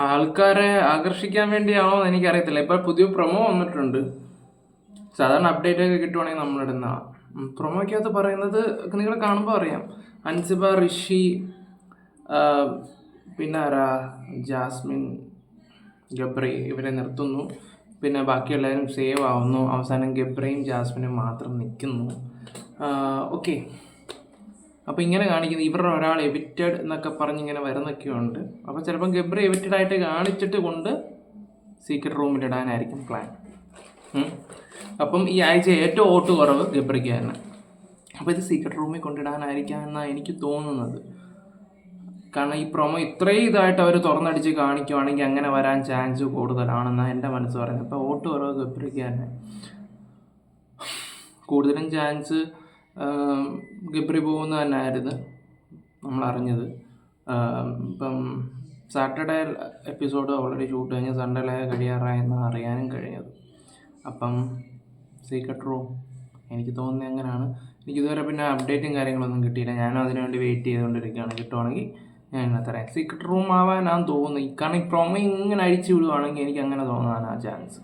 ആൾക്കാരെ ആകർഷിക്കാൻ വേണ്ടിയാണോ എന്ന് എനിക്കറിയത്തില്ല. ഇപ്പൊ പുതിയ പ്രൊമോ വന്നിട്ടുണ്ട്. സാധാരണ അപ്ഡേറ്റ് ഒക്കെ കിട്ടുവാണെങ്കിൽ നമ്മളിടുന്ന പ്രൊമോയ്ക്കകത്ത് പറയുന്നത് നിങ്ങൾ കാണുമ്പോൾ അറിയാം. അൻസിബ, ഋഷി, പിന്നെ ആരാ, ജാസ്മിൻ, ഗബ്രി ഇവരെ നിർത്തുന്നു. പിന്നെ ബാക്കി എല്ലാവരും സേവ് ആവുന്നു. അവസാനം ഗബ്രയും ജാസ്മിനും മാത്രം നിൽക്കുന്നു. ഓക്കെ, അപ്പോൾ ഇങ്ങനെ കാണിക്കുന്നത് ഇവരുടെ ഒരാൾ എവിറ്റഡ് എന്നൊക്കെ പറഞ്ഞിങ്ങനെ വരുന്നൊക്കെയുണ്ട്. അപ്പോൾ ചിലപ്പം ഗബ്രി എവിറ്റഡ് ആയിട്ട് കാണിച്ചിട്ട് കൊണ്ട് സീക്രട്ട് റൂമിലിടാനായിരിക്കും പ്ലാൻ. അപ്പം ഈ ആഴ്ച ഏറ്റവും വോട്ട് കുറവ് ഗബ്രിക്ക് തന്നെ. അപ്പോൾ ഇത് സീക്രട്ട് റൂമിൽ കൊണ്ടിടാനായിരിക്കാം എന്നാണ് എനിക്ക് തോന്നുന്നത്. കാരണം ഈ പ്രൊമോ ഇത്രയും ഇതായിട്ട് അവർ തുറന്നടിച്ച് കാണിക്കുവാണെങ്കിൽ അങ്ങനെ വരാൻ ചാൻസ് കൂടുതലാണെന്നാണ് എൻ്റെ മനസ്സ് പറയുന്നത്. അപ്പോൾ വോട്ട് കുറവ് ഗബ്രിക്ക് തന്നെ. കൂടുതലും ചാൻസ് ഗബ്രി പോകുന്നത് തന്നെയായിരുന്നു നമ്മളറിഞ്ഞത്. ഇപ്പം സാറ്റർഡേ എപ്പിസോഡ് ഓൾറെഡി ഷൂട്ട് കഴിഞ്ഞ് സൺഡേ കഴിയാറായെന്നാണ് അറിയാനും കഴിഞ്ഞത്. അപ്പം സീക്രട്ട് റൂം എനിക്ക് തോന്നുന്നത് എങ്ങനെയാണ്. എനിക്കിതുവരെ പിന്നെ അപ്ഡേറ്റും കാര്യങ്ങളൊന്നും കിട്ടിയില്ല. ഞാനും അതിനുവേണ്ടി വെയിറ്റ് ചെയ്തുകൊണ്ടിരിക്കുകയാണ്. കിട്ടുവാണെങ്കിൽ ഞാൻ ഇന്നത്തെ സീക്രട്ട് റൂം ആവാനാണ് തോന്നുന്നത്. കാരണം ഈ പ്രൊമോ ഇങ്ങനെ അഴിച്ചു വിടുവാണെങ്കിൽ എനിക്ക് അങ്ങനെ തോന്നാനാണ് ചാൻസ്.